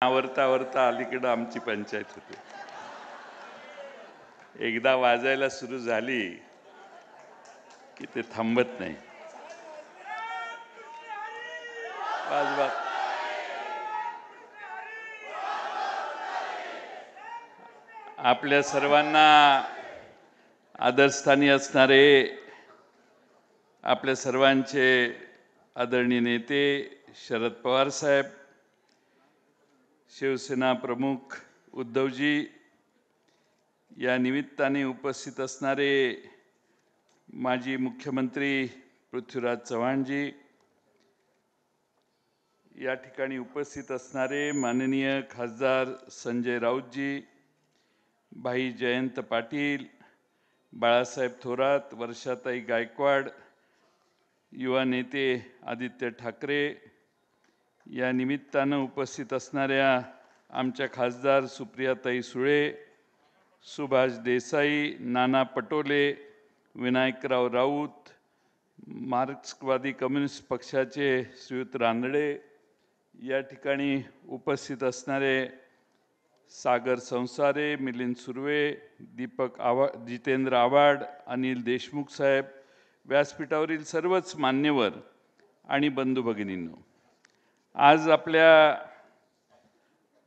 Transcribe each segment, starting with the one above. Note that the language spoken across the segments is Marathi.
आवरता अलीकडे आमची पंचायत होती. एकदा वाजायला सुरू झाली की ते थांबत नाही. वाजवा. आपल्या सर्वांना आदरस्थानी असणारे आपल्या सर्वांचे आदरणीय नेते शरद पवार साहेब, शिवसेना प्रमुख उद्धवजी, या निमित्ताने उपस्थित असणारे माजी मुख्यमंत्री पृथ्वीराज चव्हाणजी, या ठिकाणी उपस्थित असणारे माननीय खासदार संजय राऊतजी, भाई जयंत पाटील, बाळासाहेब थोरात, वर्षाताई गायकवाड, युवा नेते आदित्य ठाकरे, या निमित्तानं उपस्थित असणाऱ्या आमच्या खासदार सुप्रियाताई सुळे, सुभाष देसाई, नाना पटोले, विनायकराव राऊत, मार्क्सवादी कम्युनिस्ट पक्षाचे श्रीयुत रानडे, या ठिकाणी उपस्थित असणारे सागर संसारे, मिलिंद सुर्वे, दीपक जितेंद्र आव्हाड, अनिल देशमुख साहेब, व्यासपीठावरील सर्वच मान्यवर आणि बंधू भगिनींनो, आज आपल्या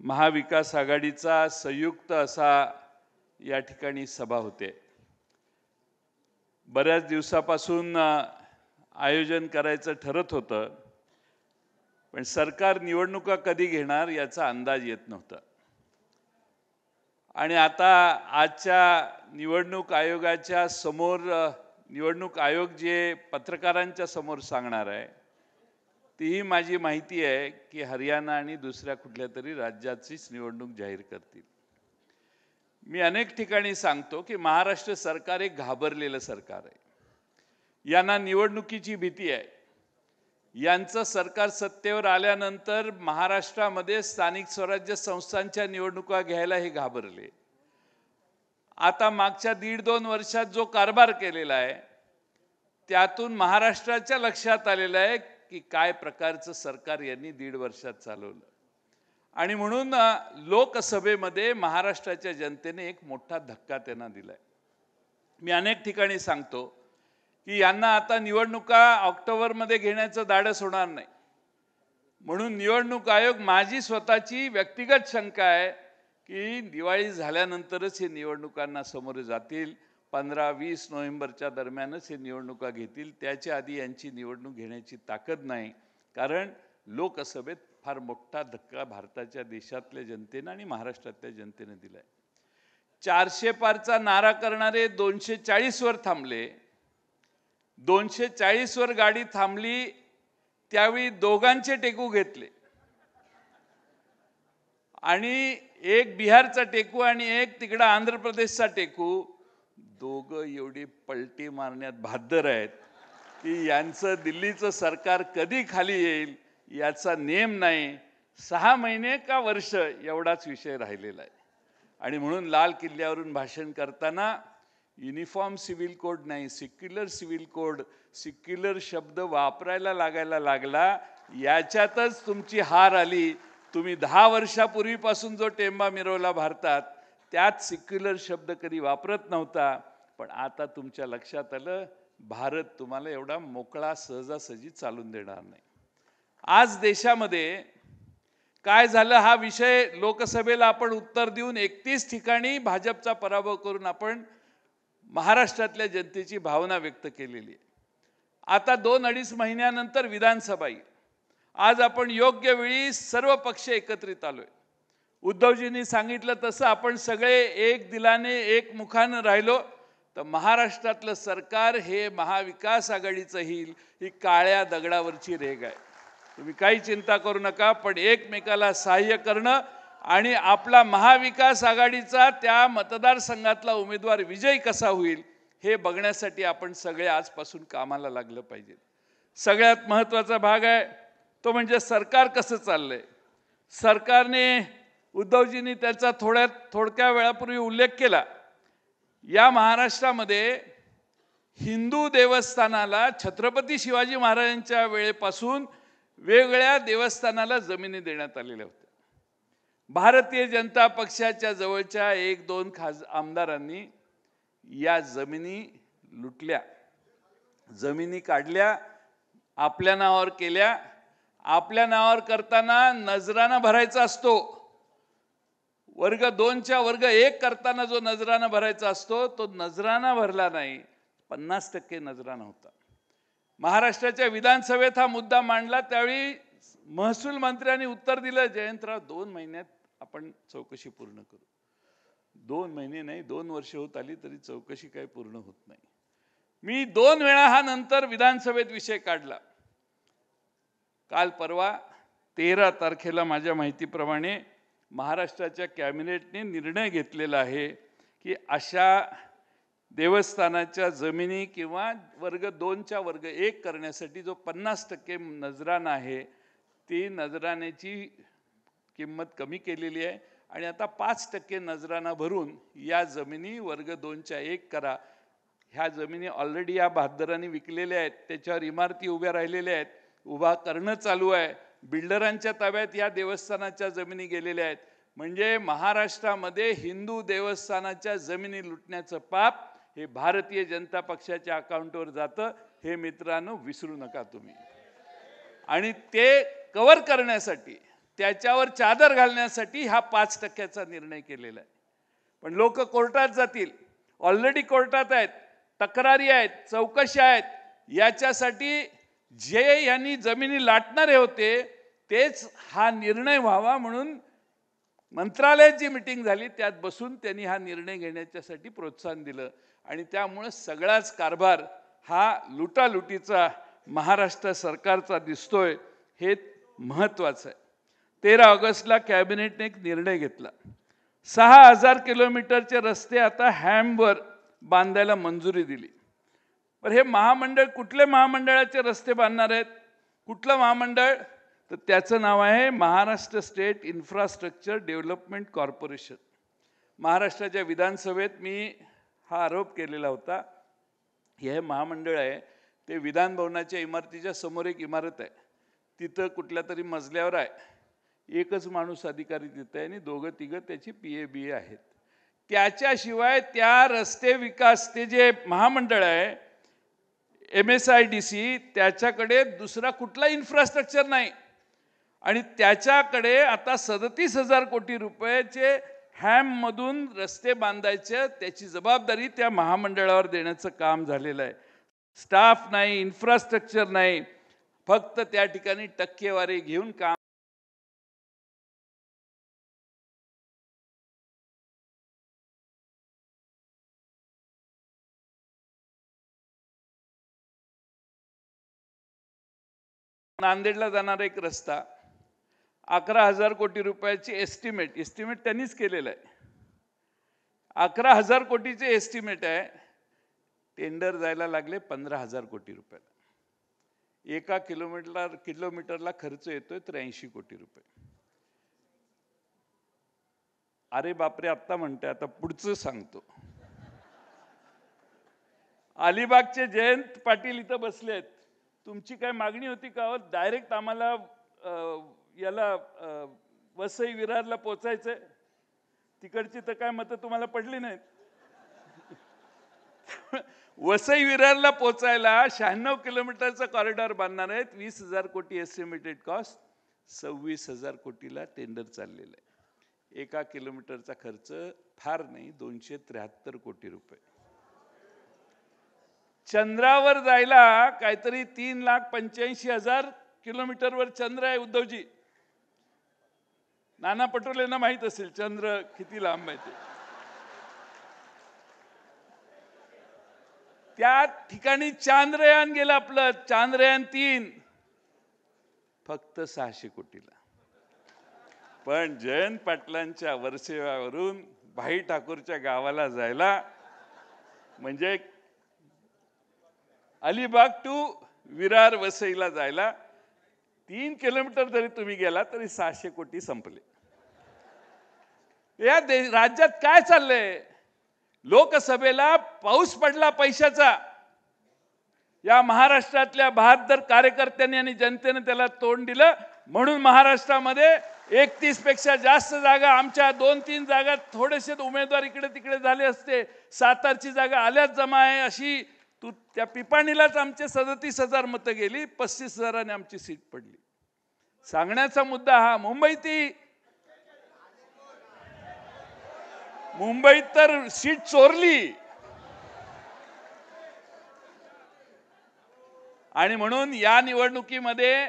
महाविकास आघाडीचा संयुक्त असा या ठिकाणी सभा होते. बऱ्याच दिवसापासून आयोजन करायचं ठरत होतं, पण सरकार निवडणुका कधी घेणार याचा अंदाज येत नव्हता. आणि आता आजच्या निवडणूक आयोगाच्या समोर निवडणूक आयोग जे पत्रकारांच्या समोर सांगणार आहे, तीही माझी माहिती आहे की हरियाणा आणि दुसऱ्या कुठल्या तरी राज्याचीच निवडणूक जाहीर करतील. मी अनेक ठिकाणी सांगतो की महाराष्ट्र सरकार एक घाबरलेलं सरकार आहे. यांना निवडणुकीची भीती आहे. यांचं सरकार सत्तेवर आल्यानंतर महाराष्ट्रामध्ये स्थानिक स्वराज्य संस्थांच्या निवडणुका घ्यायला हे घाबरले. आता मागच्या 1.5-2 वर्षात जो कारभार केलेला आहे त्यातून महाराष्ट्राच्या लक्षात आलेलं आहे की काय प्रकारचं सरकार यांनी 1.5 वर्षात चालवलं. आणि म्हणून लोकसभेमध्ये महाराष्ट्राच्या जनतेने एक मोठा धक्का त्यांना दिलाय. मी अनेक ठिकाणी सांगतो की यांना आता निवडणुका ऑक्टोबरमध्ये घेण्याचं धाडस होणार नाही. म्हणून निवडणूक आयोग, माझी स्वतःची व्यक्तिगत शंका आहे की दिवाळी झाल्यानंतरच हे निवडणुकांना समोर जातील. 15-20 नोव्हेंबरच्या दरम्यानच हे निवडणुका घेतील. त्याच्या आधी यांची निवडणूक घेण्याची ताकद नाही. कारण लोकसभेत फार मोठा धक्का भारताच्या देशातल्या जनतेने आणि महाराष्ट्रातल्या जनतेने दिलाय. 400 पारचा नारा करणारे 240 वर थांबले. 240 वर गाडी थांबली त्यावेळी दोघांचे टेकू घेतले आणि एक बिहारचा टेकू आणि एक तिकडे आंध्र प्रदेशचा टेकू, दोघं एवढी पलटी मारण्यात भाद्दर आहेत की यांचं दिल्लीचं सरकार कधी खाली येईल याचा नेम नाही. 6 महिने का वर्ष एवढाच विषय राहिलेला आहे. आणि म्हणून लाल किल्ल्यावरून भाषण करताना युनिफॉर्म सिव्हिल कोड नाही, सेक्युलर सिव्हिल कोड, सेक्युलर शब्द वापरायला लागायला लागला. याच्यातच तुमची हार आली. तुम्ही 10 वर्षापूर्वीपासून जो टेंबा मिरवला भारतात त्यात सेक्युलर शब्द कधी वापरत नव्हता. पण आता तुमच्या लक्षात आलं भारत तुम्हाला एवढा मोकळा सहजासहजी चालून देणार नाही. आज देशामध्ये काय झालं हा विषय लोकसभेला आपण उत्तर देऊन 31 ठिकाणी भाजपचा पराभव करून आपण महाराष्ट्रातल्या जनतेची भावना व्यक्त केलेली आहे. आता 2-2.5 महिन्यानंतर विधानसभा येईल. आज आपण योग्य वेळी सर्व पक्ष एकत्रित आलोय. उद्धवजींनी सांगितलं तसं आपण सगळे एक दिलाने एक मुखानं राहिलो तर महाराष्ट्रातलं सरकार हे महाविकास आघाडीचं येईल. ही काळ्या दगडावरची रेघ आहे. तुम्ही काही चिंता करू नका. पण एकमेकाला सहाय्य करणं आणि आपला महाविकास आघाडीचा त्या मतदारसंघातला उमेदवार विजयी कसा होईल हे बघण्यासाठी आपण सगळे आजपासून कामाला लागलं पाहिजे. सगळ्यात महत्त्वाचा भाग आहे तो म्हणजे सरकार कसं चाललंय. सरकारने, उद्धवजींनी त्याचा थोडक्या वेळापूर्वी उल्लेख केला. या महाराष्ट्रामध्ये हिंदू देवस्थानाला छत्रपती शिवाजी महाराजांच्या वेळेपासून वेगवेगळ्या देवस्थानाला जमिनी देण्यात आलेल्या होत्या. भारतीय जनता पक्षाच्या जवळच्या 1-2 आमदारांनी या जमिनी लुटल्या, जमिनी काढल्या, आपल्या नावावर केल्या. आपल्या नावावर करताना नजराना भरायचा असतो. वर्ग 2च्या वर्ग 1 करताना जो नजराना भरायचा असतो तो नजराना भरला नाही. 50% नजराना होता. महाराष्ट्राच्या विधानसभेत हा मुद्दा मांडला, त्यावेळी महसूल मंत्र्यांनी उत्तर दिलं, जयंतराव 2 महिन्यात आपण चौकशी पूर्ण करू. 2 महिने नाही, 2 वर्ष होत आली तरी चौकशी काही पूर्ण होत नाही. मी 2 वेळा हा नंतर विधानसभेत विषय काढला. काल परवा 13 तारखेला माझ्या माहितीप्रमाणे महाराष्ट्राच्या कॅबिनेटने निर्णय घेतलेला आहे की अशा देवस्थानाच्या जमिनी किंवा वर्ग 2च्या वर्ग 1 करण्यासाठी जो 50% नजराना आहे, ती नजराण्याची किंमत कमी केलेली आहे आणि आता 5% नजराना भरून या जमिनी वर्ग 2च्या 1 करा. ह्या जमिनी ऑलरेडी या बहादरांनी विकलेल्या आहेत, त्याच्यावर इमारती उभ्या राहिलेल्या आहेत, उभा करणं चालू आहे. बिल्डरांच्या ताब्यात या देवस्थानाच्या जमिनी गेलेल्या आहेत. म्हणजे महाराष्ट्रामध्ये हिंदू देवस्थानाच्या जमिनी लुटण्याचं पाप हे भारतीय जनता पक्षाच्या अकाउंटवर जातं. हे मित्रांनो विसरू नका तुम्ही. आणि ते कव्हर करण्यासाठी, त्याच्यावर चादर घालण्यासाठी हा 5%चा निर्णय केलेला आहे. पण लोक कोर्टात जातील, ऑलरेडी कोर्टात आहेत, तक्रारी आहेत, चौकशा आहेत. याच्यासाठी जे यांनी जमिनी लाटणारे होते तेच हा निर्णय व्हावा म्हणून मंत्रालयात जी मीटिंग झाली त्यात बसून त्यांनी हा निर्णय घेण्याच्यासाठी प्रोत्साहन दिलं. आणि त्यामुळे सगळाच कारभार हा लुटालुटीचा महाराष्ट्र सरकारचा दिसतोय. हे महत्त्वाचं आहे. 13 ऑगस्टला कॅबिनेटने एक निर्णय घेतला. 6000 किलोमीटरचे रस्ते आता हॅमवर बांधायला मंजुरी दिली. पण हे महामंडळ कुठले महामंडळाचे रस्ते बांधणार आहेत? कुठलं महामंडळ? तर त्याचं नाव आहे Maharashtra state infrastructure development corporation. महाराष्ट्राच्या विधानसभेत मी हा आरोप केलेला होता. हे महामंडळ आहे ते विधान भवनाच्या इमारतीच्या समोर एक इमारत आहे, तिथं कुठल्या तरी मजल्यावर आहे. एकच माणूस अधिकारी तिथं आहे आणि 2-3 त्याची PA-BA आहेत. त्याच्याशिवाय त्या रस्ते विकास ते जे महामंडळ आहे MSIDC, त्याच्याकडे दुसरा कुठला इन्फ्रास्ट्रक्चर नाही. आणि त्याच्याकडे आता 37,000 कोटी रुपयाचे हॅममधून रस्ते बांधायचे, त्याची जबाबदारी त्या महामंडळावर देण्याचं काम झालेलं आहे. स्टाफ नाही, इन्फ्रास्ट्रक्चर नाही, फक्त त्या ठिकाणी टक्केवारी घेऊन काम. नांदेडला जाणारा एक रस्ता 11,000 कोटी रुपयाची एस्टिमेट त्यांनीच केलेलं आहे. 11,000 कोटीचे एस्टिमेट आहे. टेंडर जायला लागले 15,000 कोटी रुपयाला. 1 किलोमीटरला खर्च येतोय 83 कोटी रुपये. अरे बापरे, आत्ता म्हणते, आता पुढचं सांगतो. अलिबागचे जयंत पाटील इथं बसलेत. तुमची काय मागणी होती का? डायरेक्ट आम्हाला याला वसई विरारला पोचायचंय. तिकडची तर काय मतं तुम्हाला पडली नाहीत. वसई विरारला पोचायला 96 किलोमीटरचा कॉरिडॉर बांधणार आहेत. 20,000 कोटी एस्टिमेटेड कॉस्ट. 26,000 कोटीला टेंडर चाललेलं आहे. 1 किलोमीटरचा खर्च फार नाही, 273 कोटी रुपये. चंद्रावर जायला काहीतरी 3,85,000 किलोमीटरवर चंद्र आहे. उद्धवजी, नाना पटोलेंना माहित असेल चंद्र किती लांब आहे ते. त्या ठिकाणी चांद्रयान गेलं आपलं, चांद्रयान 3, फक्त 600 कोटीला. पण जयंत पाटलांच्या वर्सेवावरून भाई ठाकूरच्या गावाला जायला, म्हणजे अलिबाग टू विरार वसईला जायला 3 किलोमीटर जरी तुम्ही गेला तरी 600 कोटी संपले. या राज्यात काय चाललंय? लोकसभेला पाऊस पडला पैशाचा. या महाराष्ट्रातल्या 72 कार्यकर्त्यांनी आणि जनतेने त्याला तोंड दिलं. म्हणून महाराष्ट्रामध्ये 31 पेक्षा जास्त जागा आमच्या 2-3 जागा थोडेसे उमेदवार इकडे तिकडे झाले असते. सातारची जागा आल्याच जमा आहे अशी त्या पिपाणीलाच आमचे 37,000 मतं गेली, 35,000ने आमची सीट पडली. सांगण्याचा मुद्दा हा, मुंबईत तर सीट चोरली आणि म्हणून या निवडणुकीमध्ये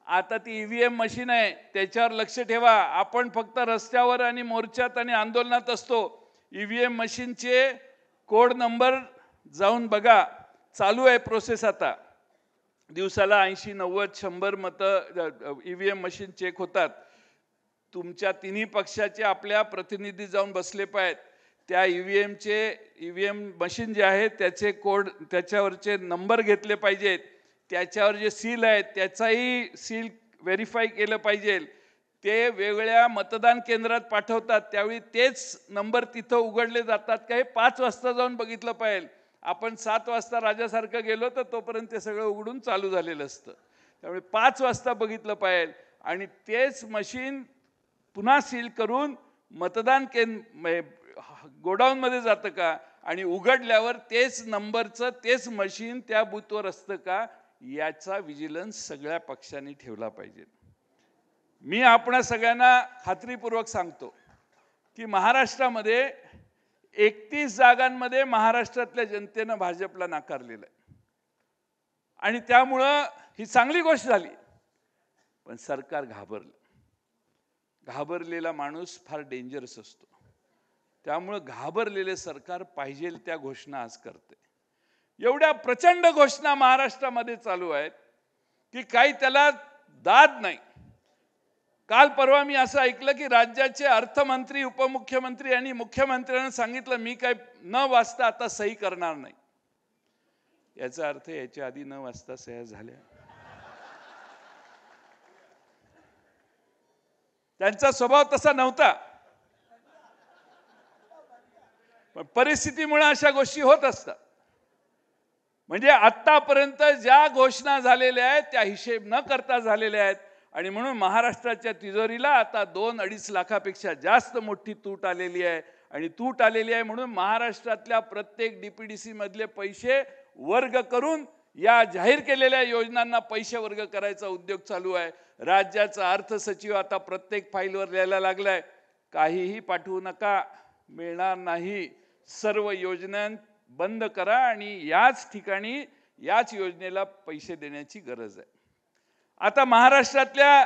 आता ती ईव्हीएम मशीन आहे त्याच्यावर लक्ष ठेवा. आपण फक्त रस्त्यावर आणि मोर्चात आणि आंदोलनात असतो. ईव्हीएम मशीनचे कोड नंबर जाऊन बघा. चालू आहे प्रोसेस. आता दिवसाला 80, 90, 100 मतं ईव्हीएम मशीन चेक होतात. तुमच्या तिन्ही पक्षाचे आपल्या प्रतिनिधी जाऊन बसले पाहिजेत. त्या ईव्हीएम मशीन जे आहे त्याचे कोड, त्याच्यावरचे नंबर घेतले पाहिजेत. त्याच्यावर जे सील आहे त्याचाही सील व्हेरीफाय केलं पाहिजे. ते वेगळ्या मतदान केंद्रात पाठवतात त्यावेळी तेच नंबर तिथं उघडले जातात का हे 5 वाजता जाऊन बघितलं पाहिजे. आपण 7 वाजता राजासारखं गेलो तर तोपर्यंत ते सगळं उघडून चालू झालेलं असतं. त्यामुळे 5 वाजता बघितलं पाहिजे आणि तेच मशीन पुन्हा सील करून मतदान गोडाऊनमध्ये जातं का आणि उघडल्यावर तेच नंबरचं तेच मशीन त्या बूथवर असतं का याचा विजिलन्स सगळ्या पक्षांनी ठेवला पाहिजे. मी आपणा सगळ्यांना खात्रीपूर्वक सांगतो की महाराष्ट्रामध्ये 31 जागांमध्ये महाराष्ट्रातल्या जनतेनं भाजपला नाकारलेलं आहे आणि त्यामुळं ही चांगली गोष्ट झाली. पण सरकार घाबरलेला माणूस फार डेंजरस असतो. त्यामुळं घाबरलेले सरकार पाहिजे त्या घोषणा आज करते. एवढ्या प्रचंड घोषणा महाराष्ट्रामध्ये चालू आहेत की काही त्याला दाद नाही. काल परवा मी असं ऐकलं की राज्याचे अर्थमंत्री, उपमुख्यमंत्री आणि मुख्यमंत्र्यांनी सांगितलं मी काय न वाचता आता सही करणार नाही. याचा अर्थ याच्या आधी न वाचता सह्या झाल्या. त्यांचा स्वभाव तसा नव्हता, पण परिस्थितीमुळे अशा गोष्टी होत असतात. म्हणजे आतापर्यंत ज्या घोषणा झालेल्या आहेत त्या हिशेब न करता झालेल्या आहेत आणि म्हणून महाराष्ट्राच्या तिजोरीला आता 2-2.5 लाखापेक्षा जास्त मोठी तूट आलेली आहे. आणि तूट आलेली आहे म्हणून महाराष्ट्रातल्या प्रत्येक डीपीडीसी मधले पैसे वर्ग करून या जाहीर केलेल्या योजनांना पैसे वर्ग करायचा उद्योग चालू आहे. राज्याचा अर्थसचिव आता प्रत्येक फाईलवर लिहायला लागलाय, काहीही पाठवू नका, मिळणार नाही, सर्व योजना बंद करा आणि याच ठिकाणी याच योजनेला पैसे देण्याची गरज आहे. आता महाराष्ट्रातल्या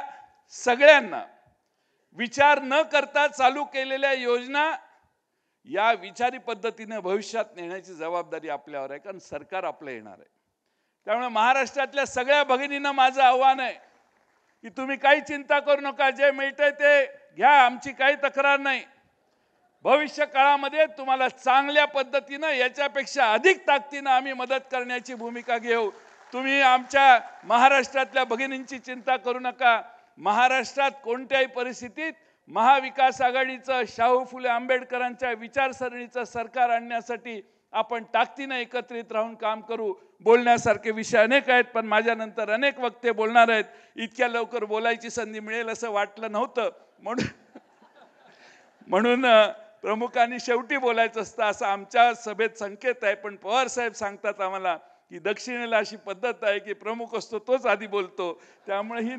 सगळ्यांना विचार न करता चालू केलेल्या योजना या विचारी पद्धतीने भविष्यात नेण्याची जबाबदारी आपल्यावर आहे, कारण सरकार आपलं येणार आहे. त्यामुळे महाराष्ट्रातल्या सगळ्या भगिनींना माझं आव्हान आहे की तुम्ही काही चिंता करू नका, जे मिळतंय ते घ्या, आमची काही तक्रार नाही. भविष्य काळामध्ये तुम्हाला चांगल्या पद्धतीने याच्यापेक्षा अधिक ताकदीने आम्ही मदत करण्याची भूमिका घेऊ. तुम्ही आमच्या महाराष्ट्रातल्या भगिनींची चिंता करू नका. महाराष्ट्रात कोणत्याही परिस्थितीत महाविकास आघाडीचं, शाहू फुले आंबेडकरांच्या विचारसरणीचं सरकार आणण्यासाठी आपण ताकदीने एकत्रित राहून काम करू. बोलण्यासारखे विषय अनेक आहेत, पण माझ्यानंतर अनेक वक्ते बोलणार आहेत. इतक्या लवकर बोलायची संधी मिळेल असं वाटलं नव्हतं, म्हणून प्रमुखांनी शेवटी बोलायचं असतं असं आमच्या सभेत संकेत आहे. पण पवार साहेब सांगतात आम्हाला की दक्षिणेला अशी पद्धत आहे की प्रमुख असतो तोच आधी बोलतो. त्यामुळे ही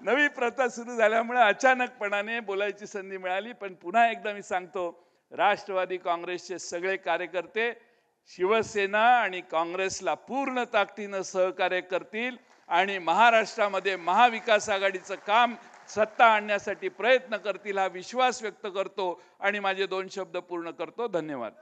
नवी प्रथा सुरू झाल्यामुळे अचानकपणाने बोलायची संधी मिळाली. पण पुन्हा एकदा मी सांगतो, राष्ट्रवादी काँग्रेसचे सगळे कार्यकर्ते शिवसेना आणि काँग्रेसला पूर्ण ताकदीने सहकार्य करतील आणि महाराष्ट्रामध्ये महाविकास आघाडीचं काम सत्ता आणण्यासाठी प्रयत्न करतील हा विश्वास व्यक्त करतो आणि माझे 2 शब्द पूर्ण करतो. धन्यवाद.